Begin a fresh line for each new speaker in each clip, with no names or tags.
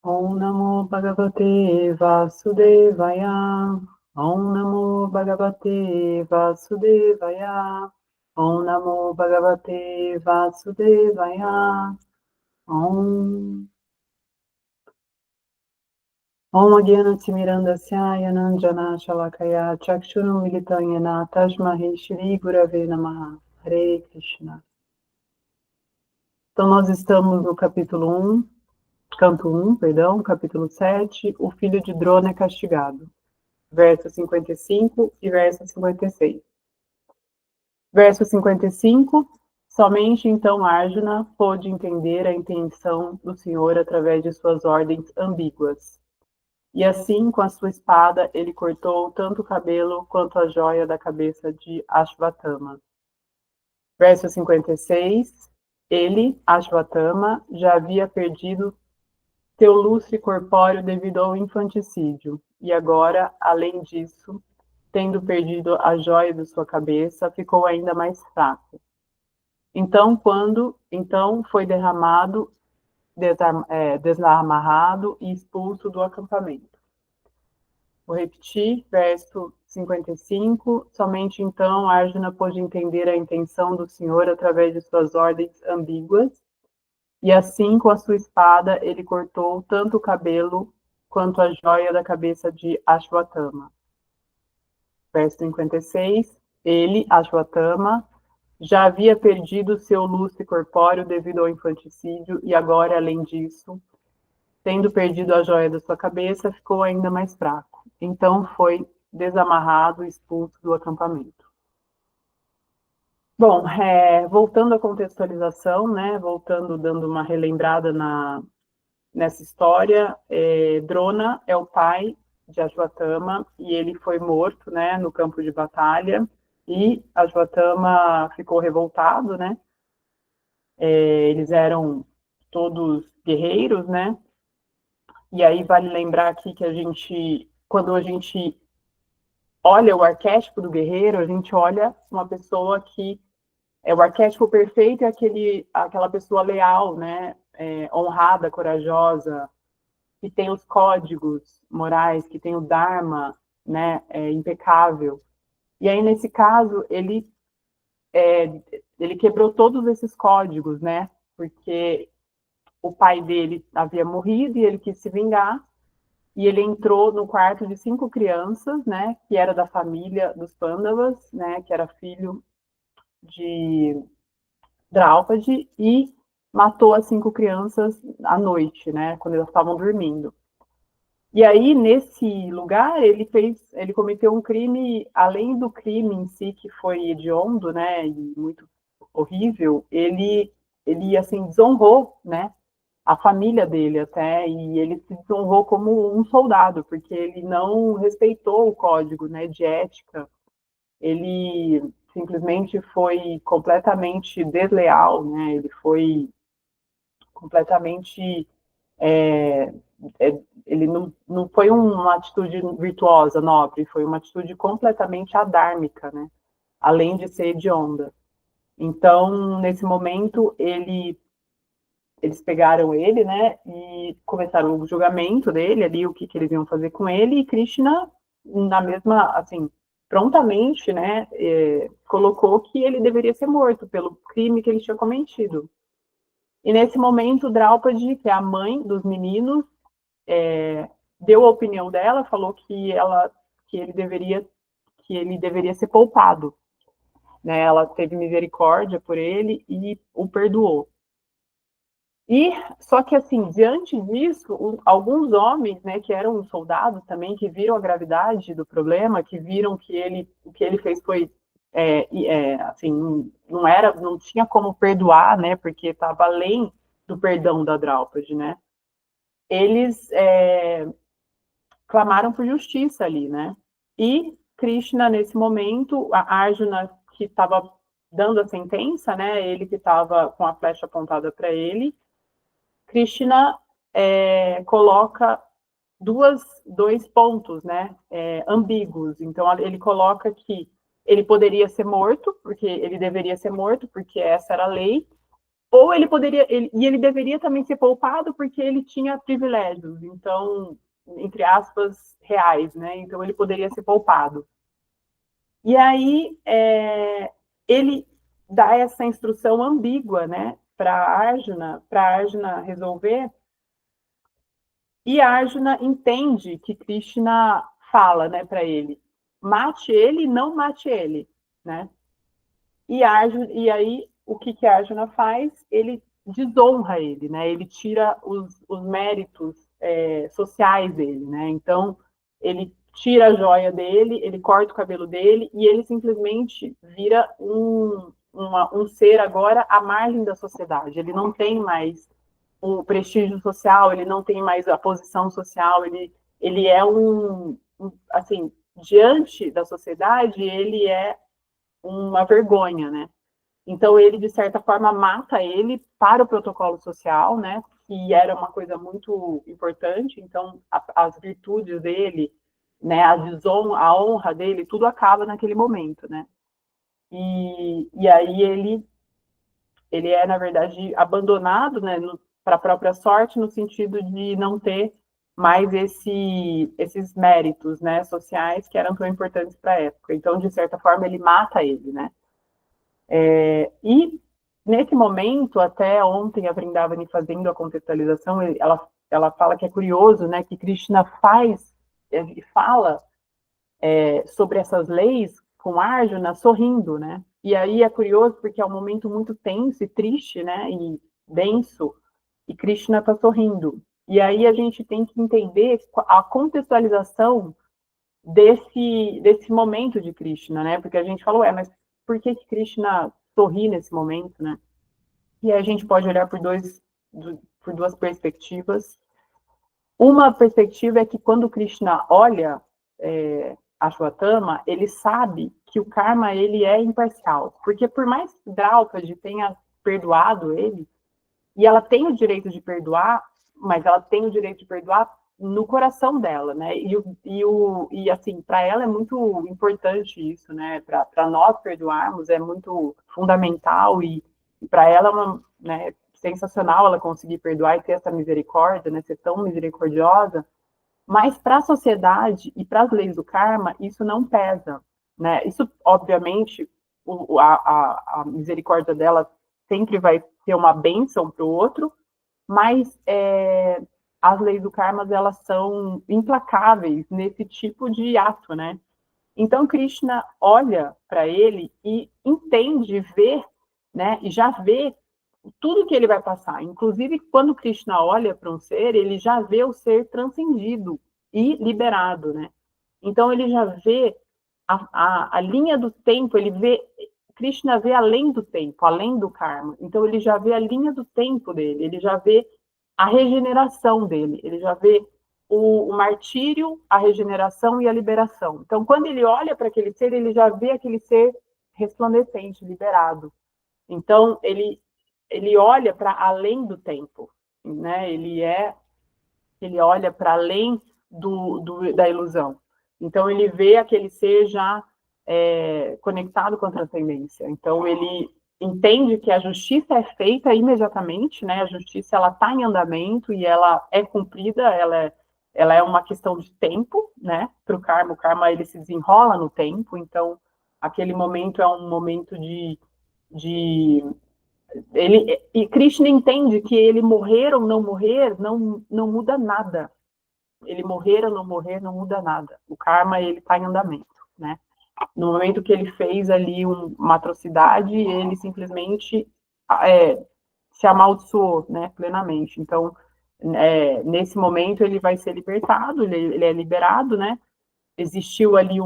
Om Namo Bhagavate Vasudevaya. Om Namo Bhagavate Vasudevaya. Om Namo Bhagavate Vasudevaya. Om. Om Agyanatimirandasya Yananjana Shalakaya Chakshurum Militanyana Tajmahi Shri Gurave Namaha. Hare Krishna. Então, nós estamos no capítulo 1, canto 1, perdão, capítulo 7, o filho de Drona é castigado. Verso 55 e verso 56. Verso 55, somente então Arjuna pôde entender a intenção do Senhor através de suas ordens ambíguas. E assim, com a sua espada, ele cortou tanto o cabelo quanto a joia da cabeça de Ashvatthama. Verso 56, ele, Ashvatthama, já havia perdido seu lustre corpóreo devido ao infanticídio, e agora, além disso, tendo perdido a joia de sua cabeça, ficou ainda mais fraco. Então foi derramado, desamarrado e expulso do acampamento. Vou repetir, verso 55, somente então Arjuna pôde entender a intenção do Senhor através de suas ordens ambíguas, e assim, com a sua espada, ele cortou tanto o cabelo quanto a joia da cabeça de Ashvatthama. Verso 56, ele, Ashvatthama, já havia perdido seu lustre corpóreo devido ao infanticídio, e agora, além disso, tendo perdido a joia da sua cabeça, ficou ainda mais fraco. Então foi desamarrado e expulso do acampamento. Bom, voltando à contextualização, né, dando uma relembrada nessa história, Drona é o pai de Ashvatthama e ele foi morto, né, no campo de batalha, e Ashvatthama ficou revoltado, né, eles eram todos guerreiros, né, e aí vale lembrar aqui que quando a gente olha o arquétipo do guerreiro, a gente olha uma pessoa que o arquétipo perfeito é aquela pessoa leal, né, honrada, corajosa, que tem os códigos morais, que tem o Dharma, né, impecável. E aí, nesse caso, ele quebrou todos esses códigos, né, porque o pai dele havia morrido e ele quis se vingar, e ele entrou no quarto de 5 crianças, né, que era da família dos Pandavas, né, que era filho de Draupadi, e matou as 5 crianças à noite, né, quando elas estavam dormindo. E aí, nesse lugar, ele cometeu um crime, além do crime em si, que foi hediondo, né, e muito horrível, ele assim, desonrou, né, a família dele até, e ele se desonrou como um soldado, porque ele não respeitou o código, né, de ética, ele simplesmente foi completamente desleal, né, ele foi completamente ele não foi uma atitude virtuosa, nobre, foi uma atitude completamente adármica, né? Além de ser hedionda. Então, nesse momento, eles pegaram ele, né? E começaram o julgamento dele ali, o que eles iam fazer com ele, e Krishna, na mesma, assim, prontamente, né? Colocou que ele deveria ser morto pelo crime que ele tinha cometido. E nesse momento, Draupadi, que é a mãe dos meninos, deu a opinião dela, falou que ele deveria ser poupado, né? Ela teve misericórdia por ele e o perdoou. E só que assim, diante disso, alguns homens, né, que eram soldados também, que viram a gravidade do problema, que viram que o que ele fez foi assim, não tinha como perdoar, né, porque estava além do perdão da Draupadi, né? Eles clamaram por justiça ali, né? E Krishna, nesse momento, a Arjuna, que estava dando a sentença, né? Ele que estava com a flecha apontada para ele, Krishna coloca dois pontos, né? Ambíguos. Então, ele coloca que ele poderia ser morto, porque ele deveria ser morto, porque essa era a lei, ou ele poderia, e ele deveria também ser poupado porque ele tinha privilégios, então, entre aspas, reais, né? Então ele poderia ser poupado. E aí ele dá essa instrução ambígua, né, para Arjuna resolver, e Arjuna entende que Krishna fala, né, para ele, mate ele, não mate ele, né? E aí, o que Arjuna faz? Ele desonra ele, né? Ele tira os méritos sociais dele, né? Então, ele tira a joia dele, ele corta o cabelo dele e ele simplesmente vira um ser agora à margem da sociedade. Ele não tem mais o prestígio social, ele não tem mais a posição social, ele é assim, diante da sociedade, ele é uma vergonha, né? Então ele, de certa forma, mata ele para o protocolo social, né? Que era uma coisa muito importante. Então, as virtudes dele, né? A honra dele, tudo acaba naquele momento, né? E aí ele é, na verdade, abandonado, né? Para a própria sorte, no sentido de não ter mais esses méritos, né? Sociais que eram tão importantes para a época. Então, de certa forma, ele mata ele, né? E nesse momento, até ontem a Vrindavani fazendo a contextualização, ela fala que é curioso, né, que Krishna fala sobre essas leis com Arjuna sorrindo, né? E aí é curioso porque é um momento muito tenso e triste, né, e denso, e Krishna está sorrindo. E aí a gente tem que entender a contextualização desse momento de Krishna, né? Porque a gente falou, mas por que Krishna sorri nesse momento, né? E aí a gente pode olhar por duas perspectivas. Uma perspectiva é que quando Krishna olha Ashwatthama, ele sabe que o karma ele é imparcial, porque por mais que Draupadi tenha perdoado ele, e ela tem o direito de perdoar, mas ela tem o direito de perdoar no coração dela, né? E assim, para ela é muito importante isso, né? Para nós perdoarmos é muito fundamental e para ela é né, sensacional ela conseguir perdoar e ter essa misericórdia, né? Ser tão misericordiosa. Mas para a sociedade e para as leis do karma isso não pesa, né? Isso obviamente a misericórdia dela sempre vai ter uma bênção para o outro, mas as leis do karma elas são implacáveis nesse tipo de ato, né? Então Krishna olha para ele e entende, vê, né? E já vê tudo que ele vai passar. Inclusive quando Krishna olha para um ser, ele já vê o ser transcendido e liberado, né? Então ele já vê a linha do tempo, ele vê Krishna vê além do tempo, além do karma. Então ele já vê a linha do tempo dele, ele já vê a regeneração dele, ele já vê o martírio, a regeneração e a liberação. Então quando ele olha para aquele ser, ele já vê aquele ser resplandecente, liberado. Então ele olha para além do tempo, né? Ele olha para além da ilusão. Então ele vê aquele ser já conectado com a transcendência. Então ele entende que a justiça é feita imediatamente, né? A justiça ela está em andamento e ela é cumprida, ela é uma questão de tempo, né? Para o karma ele se desenrola no tempo. Então aquele momento é um momento de e Krishna entende que ele morrer ou não morrer não muda nada. Ele morrer ou não morrer não muda nada. O karma ele está em andamento, né? No momento que ele fez ali uma atrocidade, ele simplesmente se amaldiçoou, né, plenamente. Então, nesse momento ele vai ser libertado, ele é liberado, né? Existiu ali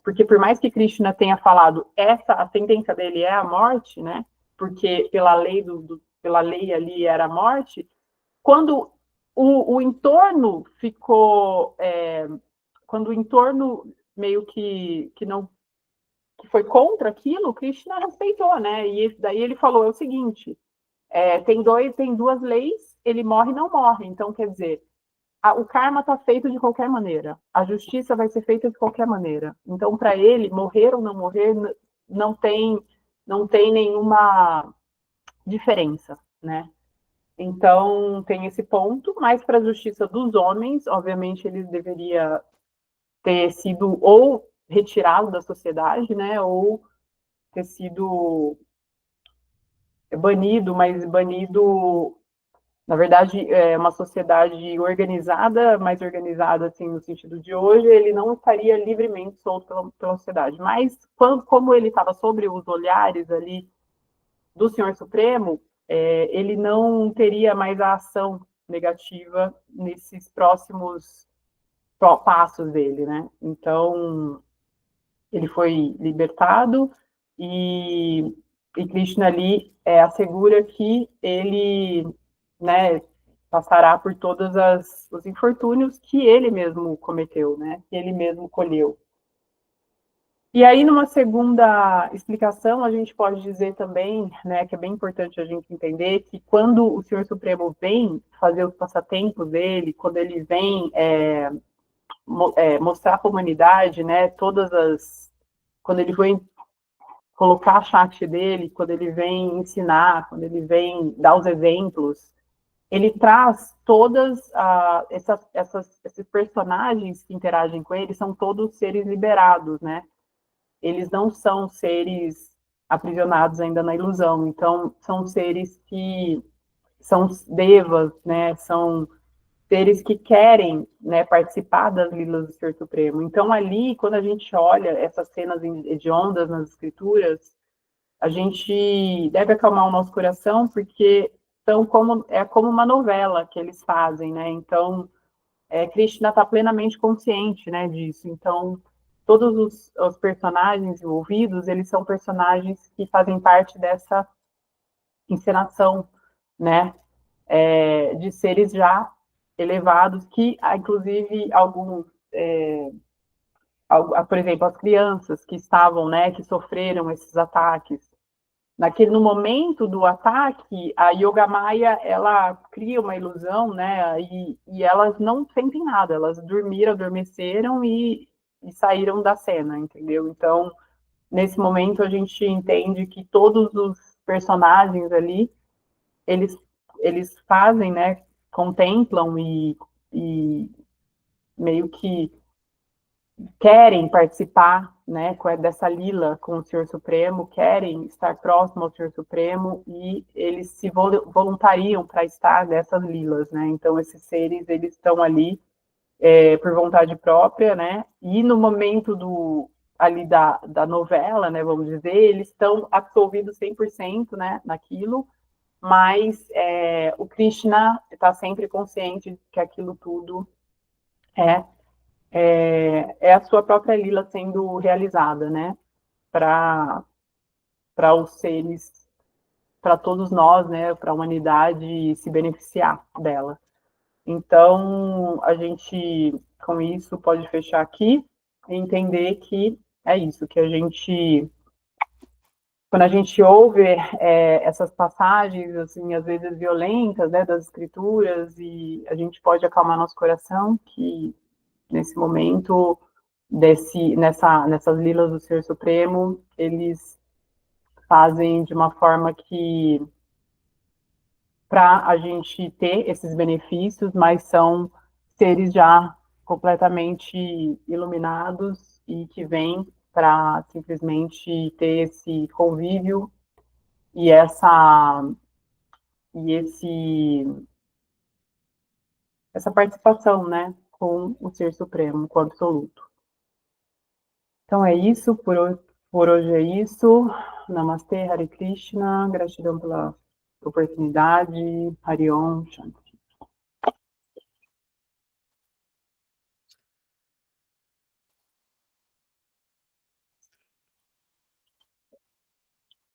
porque por mais que Krishna tenha falado a sentença dele é a morte, né? Porque pela lei ali era a morte. Quando o entorno ficou, quando o entorno meio que não que foi contra aquilo, Krishna respeitou, né? E daí ele falou o seguinte: tem duas leis, ele morre e não morre. Então quer dizer o karma está feito de qualquer maneira. A justiça vai ser feita de qualquer maneira. Então, para ele, morrer ou não morrer, não tem não tem nenhuma diferença, né? Então, tem esse ponto, mas para a justiça dos homens, obviamente, ele deveria ter sido ou retirado da sociedade, né, ou ter sido banido, mas banido, na verdade, é uma sociedade organizada, mais organizada, assim, no sentido de hoje, ele não estaria livremente solto pela sociedade. Mas, como ele estava sobre os olhares ali do Senhor Supremo, ele não teria mais a ação negativa nesses próximos passos dele, né? Então, ele foi libertado e, e Krishna ali assegura que ele, né, passará por todos os infortúnios que ele mesmo cometeu, né? Que ele mesmo colheu. E aí, numa segunda explicação, a gente pode dizer também, né, que é bem importante a gente entender que quando o Senhor Supremo vem fazer os passatempos dele, quando ele vem mostrar para a humanidade, né, quando ele vem colocar a Shakti dele, quando ele vem ensinar, quando ele vem dar os exemplos, ele traz todas esses personagens que interagem com ele, são todos seres liberados, né? Eles não são seres aprisionados ainda na ilusão. Então, são seres que são devas, né? São seres que querem, né, participar das lilas do Ser Supremo. Então, ali, quando a gente olha essas cenas hediondas nas escrituras, a gente deve acalmar o nosso coração, porque é como uma novela que eles fazem, né? Então, Krishna está plenamente consciente, né, disso. Então, todos os personagens envolvidos, eles são personagens que fazem parte dessa encenação, né, de seres já elevados, que, inclusive, alguns, por exemplo, as crianças que estavam, né, que sofreram esses ataques, no momento do ataque, a Yoga Maya, ela cria uma ilusão, né? E elas não sentem nada, elas adormeceram e saíram da cena, entendeu? Então, nesse momento, a gente entende que todos os personagens ali, eles, eles fazem, né? Contemplam e meio que querem participar, né, dessa lila com o Senhor Supremo, querem estar próximo ao Senhor Supremo e eles se voluntariam para estar nessas lilas, né? Então esses seres eles estão ali por vontade própria, né? E no momento ali da novela, né, vamos dizer, eles estão absolvidos 100%, né, naquilo, mas o Krishna está sempre consciente de que aquilo tudo é a sua própria lila sendo realizada, né? Para os seres, para todos nós, né? Para a humanidade se beneficiar dela. Então, a gente, com isso, pode fechar aqui e entender que é isso, que a gente, quando a gente ouve essas passagens, assim, às vezes violentas, né, das escrituras, e a gente pode acalmar nosso coração, que nesse momento nessas lilas do Ser Supremo, eles fazem de uma forma que para a gente ter esses benefícios, mas são seres já completamente iluminados e que vêm para simplesmente ter esse convívio e e esse essa participação, né, com o Ser Supremo, com o Absoluto. Então é isso, por hoje é isso. Namastê, Hare Krishna, gratidão pela oportunidade. Hariom, Shanti.